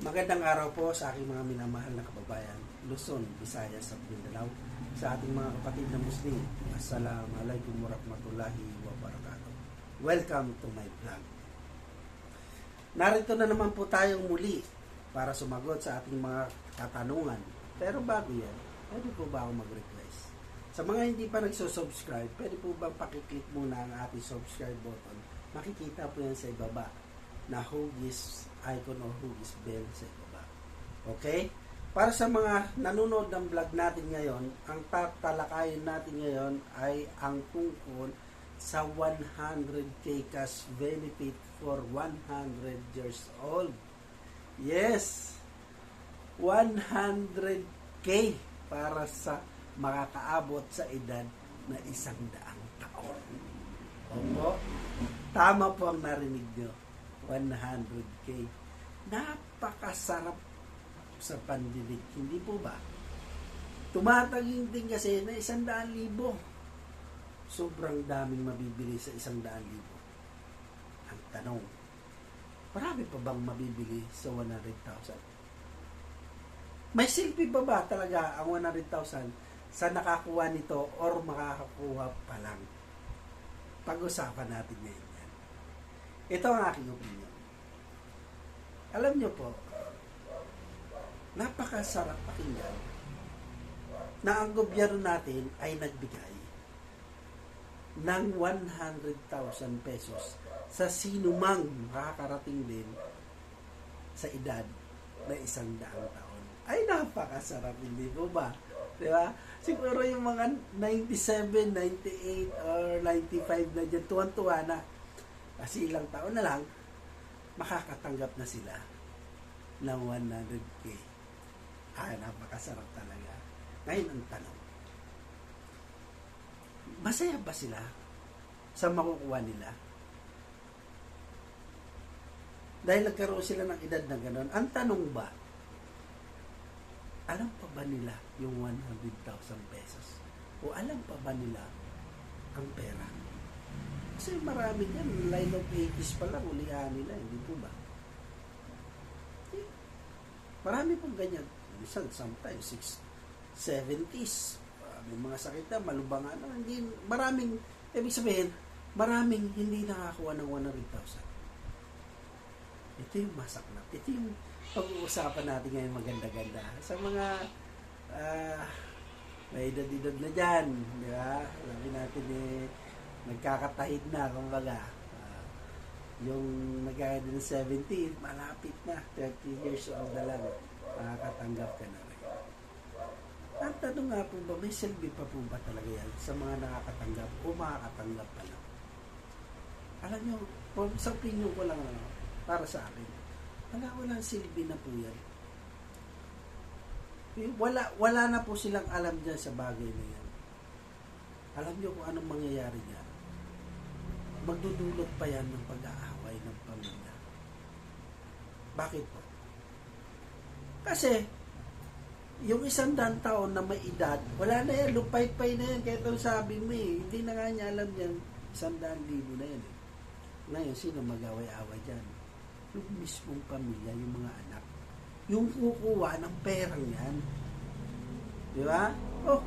Magandang araw po sa aking mga minamahal na kababayan, Luzon, Visayas at Mindanao, sa ating mga kapatid na Muslim. Assalamualaikum warahmatullahi wabarakatuh. Welcome to my vlog. Narito na naman po tayong muli para sumagot sa ating mga katanungan. Pero bago yan, pwede po ba ako mag-request? Sa mga hindi pa nagsusubscribe, pwede po bang pakiclick muna ang ating subscribe button? Makikita po yan sa ibaba na hugis icon or hugis bell sa ibaba. Okay? Para sa mga nanonood ng vlog natin ngayon, ang tatalakayin natin ngayon ay ang tungkol sa 100k cash benefit for 100 years old. Yes! 100k para sa makakaabot sa edad na 100 taon. Opo, tama po ang narinig nyo. 100k. Napakasarap sa pandinig. Hindi po ba? Tumataging din kasi na 100,000. Sobrang daming mabibili sa 100,000. Ang tanong, marami pa bang mabibili sa 100,000? May silbi pa ba talaga ang 100,000 sa nakakuha nito or makakakuha pa lang? Pag-usapan natin ngayon yan. Ito ang aking opinion. Alam nyo po, napakasarap pakinggan na ang gobyerno natin ay nagbigay ng 100,000 pesos sa sinumang makakarating din sa edad na 100 taon. Ay, napakasarap, hindi po ba? Diba? Siguro yung mga 97, 98, or 95 na dyan, tuwan-tuwa na. Kasi ilang taon na lang, makakatanggap na sila ng 100k. Ay, napakasarap talaga. Ngayon ang tanong, masaya ba sila sa makukuha nila? Dahil nagkaroon sila ng edad na gano'n, ang tanong ba, alam pa ba nila yung 100,000 pesos? O alam pa ba nila ang pera? Kasi marami yan, line of 80s pa lang, ulihan nila, hindi po ba? Marami pong ganyan. Minsan, sometimes, 70s. May mga sakit na, malubangan na. Hindi, maraming, ibig sabihin, maraming hindi nakakuha ng 100,000. Ito yung masaklap. Ito yung pag-uusapan natin ngayon maganda-ganda. Sa mga may edad-edad na dyan, di ba? Sabi natin nagkakatahid na, kumbaga. Yung nagkakahid ng 70, malapit na, 30 years old na lang, makakatanggap ka na rin. Ang tanong nga po ba, may silbi pa po ba talaga yan sa mga nakakatanggap o makakatanggap pa lang? Alam nyo, sa opinion ko lang, para sa akin, walang silbi na po yan. Wala na po silang alam dyan sa bagay na yan. Alam nyo kung anong mangyayari dyan. Magdudulot pa yan ng pag-aaway ng pamilya. Bakit po? Kasi, yung 100 taon na may edad, wala na yan, lupay-pay na yan. Kaya ito sabi mo hindi na nga niya alam yan, 100,000 na yan Ngayon, sino mag-away-away dyan? Yung mismong pamilya, yung mga anak. Yung kukuha ng perang yan. Di ba? Oh,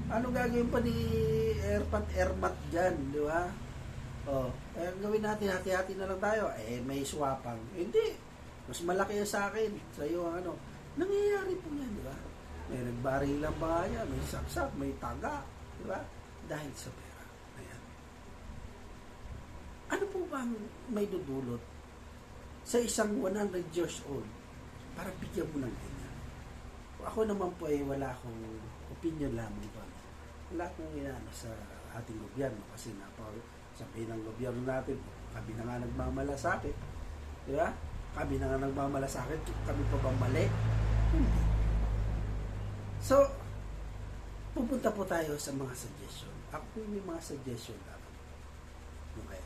ano gagawin pa ni Ermat dyan, di ba? Oh, gawin natin, hati-hati na lang tayo. May swapang. Hindi. Mas malaki yan sa akin. Sa iyo, nangyayari po yan, di ba? May nagbarilang ba yan, may saksak, may taga, di ba? Dahil sa pera. Ayan. Ano po ba may dudulot sa isang 100 years old para bigyan mo ng ganyan? Ako naman po wala akong opinion lamang po. Wala akong inaano sa ating gobyerno kasi sabihin ng gobyerno natin, kami na nga nagmamalasakit. Di ba? Kami na nga nagmamalasakit, kami pa ba mali? Hindi. So, pupunta po tayo sa mga suggestion. Ako may mga suggestion lang. Okay.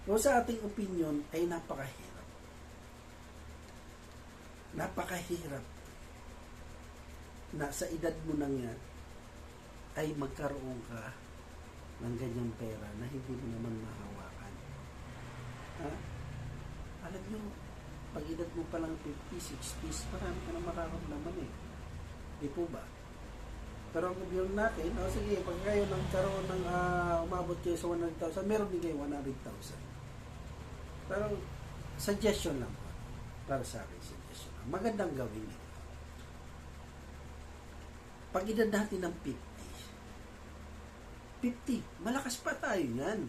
So, sa ating opinion ay napakahirap. Napakahirap na sa edad mo nang yan ay magkaroon ka ng ganyang pera na hindi mo naman mahawakan. Ha? Alam nyo, pag edad mo pa lang 50, 60s, marami ka na mararamdaman eh. Di po ba? Pero ang gobyerno natin, sige, pag kayo nagkaroon ng umabot kayo sa 100,000, meron din kayo 100,000. Pero suggestion lang po. Para sa akin, suggestion lang. Magandang gawin eh. Pag edad natin ng 50, malakas pa tayo yan.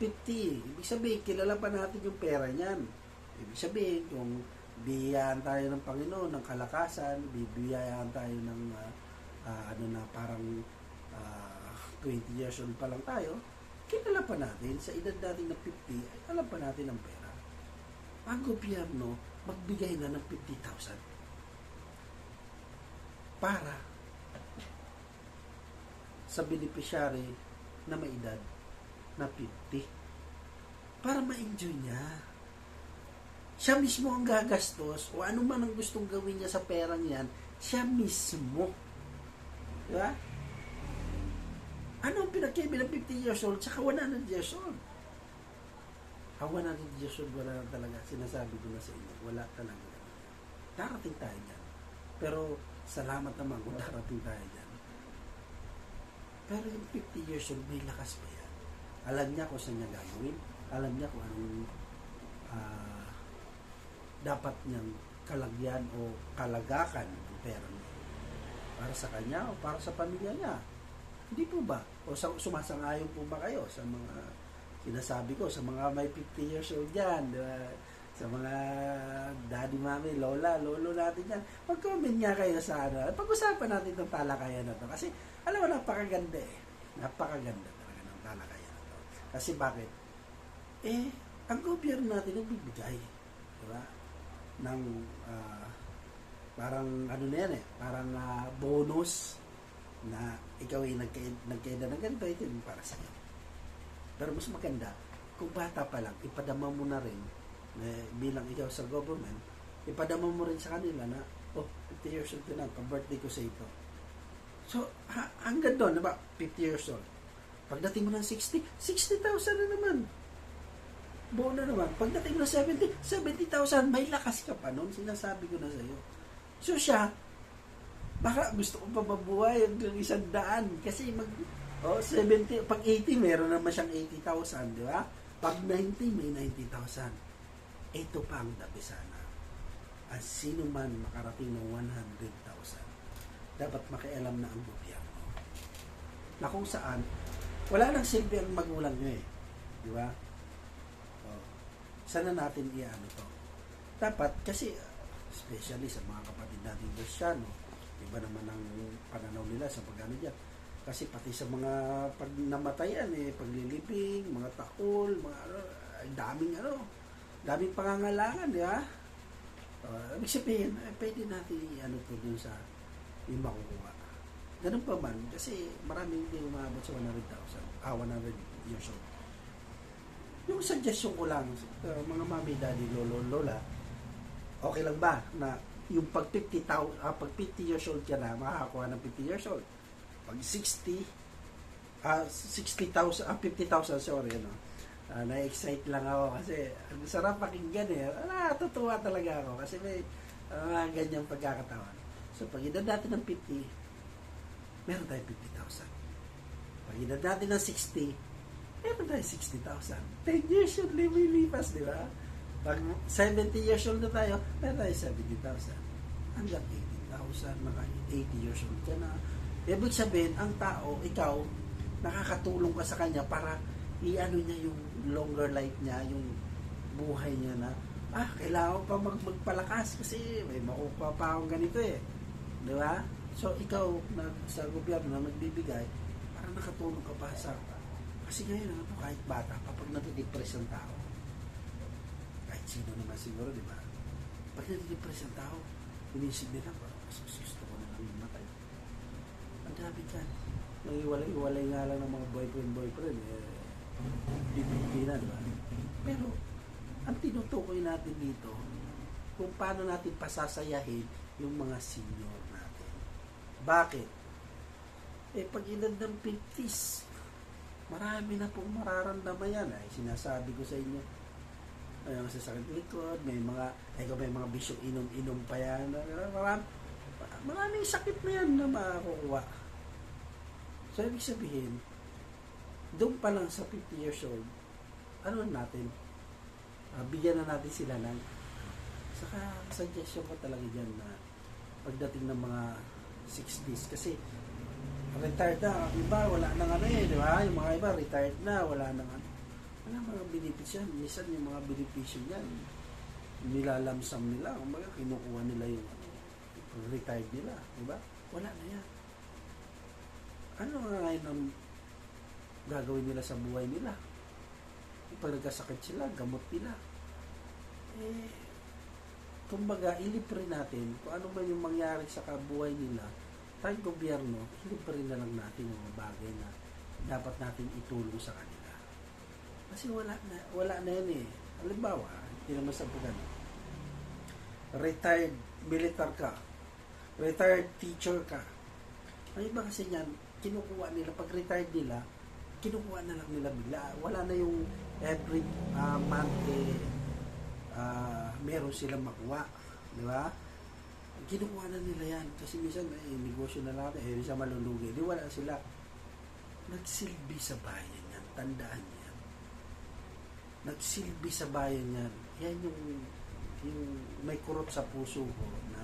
50, ibig sabihin, kilala pa natin yung pera niyan. Ibig sabihin, kung biyayaan tayo ng Panginoon, ng kalakasan, bibiyayaan tayo ng parang 20 years old pa lang tayo, kilala pa natin, sa edad natin ng 50, ay alam pa natin ang pera. Ang gobyerno, magbigay na ng 50,000 para sa beneficiary na may edad na 50. Para ma-enjoy niya. Siya mismo ang gagastos o ano man ang gustong gawin niya sa perang yan, siya mismo. Diba? Ano ang pinagkaiba ng 50 years old saka 100 years old? Ang 100 years old, wala na talaga. Sinasabi ko na sa inyo, wala talaga. Darating tayo dyan. Pero salamat naman kung darating tayo dyan. Pero yung 50 years old, may lakas pa yan. Alam niya kung saan niya gagawin. Alam niya kung anong dapat niyang kalagyan o kalagakan ng pera niya. Para sa kanya o para sa pamilya niya. Hindi po ba? O sumasangayon po ba kayo sa mga sinasabi ko, sa mga may 50 years old dyan, diba? Sa mga daddy, mami, lola, lolo natin yan, mag-comment nga kayo sa pag-usapan natin itong talakayan na to. Kasi, alam mo, napakaganda eh. Napakaganda talaga ng talakayan na to. Kasi bakit? Ang gobyerno natin nagbibigay. Diba? Ng, parang, ano na yan eh, parang bonus na ikaw ay nagkaida ng ganito, ito yung para sa'yo. Pero mas maganda, kung bata pa lang, ipadama mo na rin, bilang ikaw sa government, ipadama mo rin sa kanila na, 50 years old ko na, pa-birthday ko sa ito. So, hanggang doon, diba? 50 years old. Pagdating mo ng 60, 60,000 na naman. Buo na naman. Pagdating mo ng 70, 70,000, may lakas ka pa noon. Sinasabi ko na sa iyo. So siya, baka gusto ko pa mabuhay hanggang 100. Kasi 70, pag 80, meron naman siyang 80,000, di ba? Pag 90, may 90,000. Ito pa ang dabi sana. At sino man makarating ng 100,000, dapat makialam na ang gobyerno. Na kung saan, wala nang silbi ang magulang nyo eh. Di ba? Sana natin i-ano to. Dapat, kasi, especially sa mga kapatid natin Kristiyano, iba naman ang pananaw nila sa pag-ano dyan. Kasi pati sa mga pag namatayan paglilibing, mga taol, mga daming pangangalangan, di ba? Ibig sabihin, pwede natin i-ano to dun sa yung makukuha. Ganun pa man, kasi maraming hindi umabot sa 100 years old. Yung suggestion ko lang, mga mami, daddy, lolo, lola, okay lang ba na yung pag 50 years old ka na, makakakuha ng 50 years old. Pag 50,000, sorry, na-excite lang ako kasi ang sarap pakinggan eh. Tutuwa talaga ako kasi may ganyang pagkakataon. So, pag edad natin ng 50, meron tayong 50,000. Pag edad natin ng 60, meron tayong 60,000. 10 years yun, lumilipas, di ba? Pag 70 years old na tayo, meron tayong 70,000. Hanggang 80,000, mga 80 years old ka na. Ibig sabihin, ang tao, ikaw, nakakatulong ka sa kanya para i-ano niya yung longer life niya, yung buhay niya na, kailangan pa magpalakas kasi may makukuha pa akong ganito eh. Di ba? So, ikaw, sa gobyerno na nagbibigay, para nakatulong ka pa sa, kasi ngayon, kahit bata, kapag natidepress ang tao, kahit sino naman siguro, di ba? Pag natidepress ang tao, inisip nila, mas gusto ko na lang matay. Ang dami dyan. Nang-iwalay nga lang ng mga boyfriend, bibigay na, di ba? Pero, ang tinutukoy natin dito, kung paano natin pasasayahin yung mga senior natin. Bakit? Pag edad ng 50s, marami na pong mararamdaman yan. Sinasabi ko sa inyo, may mga sasakit likod, may mga bisyong inom-inom pa yan. Maraming sakit na yan na makakukuha. So, ibig sabihin, doon pa lang sa 50 years old, ano natin, bigyan na natin sila ng, saka suggestion ko talaga dyan na pagdating ng mga 60s, kasi retired na, iba wala nang ano di ba? Yung mga iba retired na, wala nang ano. Wala mga benepisyo yan. Minsan yung mga benepisyo yan, nilalamsam nila, kumbaga kinukuha nila yung retired nila, di ba? Wala na yan. Ano nga ngayon ang gagawin nila sa buhay nila? Pag nagkasakit sila, gamot nila. Kumbaga, ilibre natin kung ano ba yung mangyari sa kabuhay nila. Tayong gobyerno, ilibre na lang natin yung mga bagay na dapat natin itulong sa kanila. Kasi wala na yan eh. Halimbawa, hindi naman sa pagano. Retired militar ka. Retired teacher ka. May iba kasi yan, kinukuha nila, pag retired nila, kinukuha na lang nila bigla. Wala na yung every month meron silang makuha. Di ba? Kinukuha na nila yan. Kasi minsan, negosyo na lang, minsan malulugi. Di wala sila. Nagsilbi sa bayan yan. Tandaan yan. Nagsilbi sa bayan yan. Yan yung may kurot sa puso ko na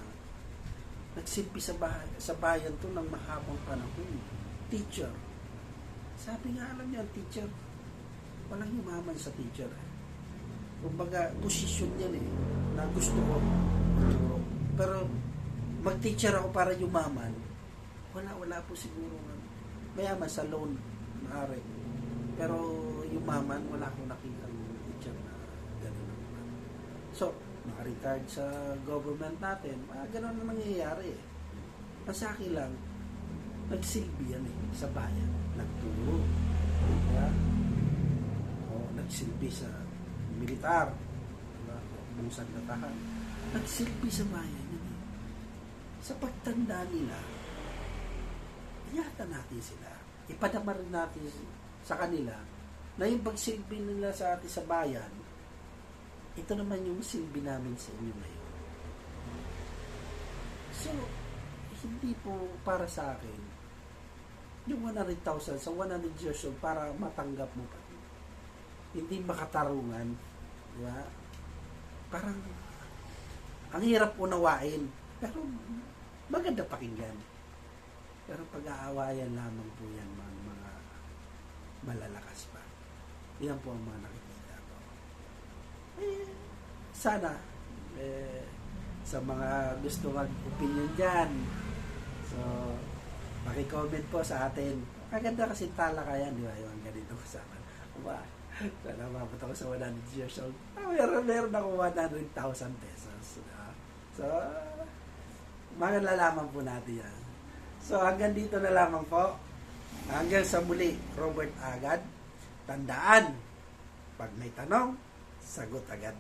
nagsilbi sa bayan to ng mahabang panahon. Teacher. Sabi nga, alam niyo, teacher, walang yumaman sa teacher. Kumbaga, posisyon yan na gusto ko. Pero, mag-teacher ako para yumaman, wala po siguro. Mayaman sa loan, maaari. Pero, yumaman, wala akong nakita ng teacher na gano'n. So, naka-retired sa government natin, gano'n na nangyayari. Sa akin lang, nagsilbi yan sa bayan. Nagturo. Diba? O, nagsilbi sa militar. Diba? Bungsad na tahan. Nagsilbi sa bayan yan Sa pagtanda nila, iyata natin sila. Ipadama rin natin sa kanila na yung pagsilbi nila sa atin sa bayan, ito naman yung silbi namin sa inyo ngayon. So, hindi po para sa akin yung 100,000 sa 100 years old para matanggap mo pa. Hindi makatarungan. Di ba? Parang ang hirap unawain. Pero maganda pakinggan. Pero pag-aawayan lamang po yan mga malalakas pa. Yan po ang mga nakikita ko. Sana sa mga gusto mag-opinion dyan, so maki-comment po sa atin. Maganda kasi talakayan, di ba? Yung ganito sa akin. Sana mabot ako sa 100 years old. Meron ako 100,000 pesos. So, malalaman po natin yan. So, hanggang dito na lamang po. Hanggang sa muli, Robert Agad. Tandaan, pag may tanong, sagot agad.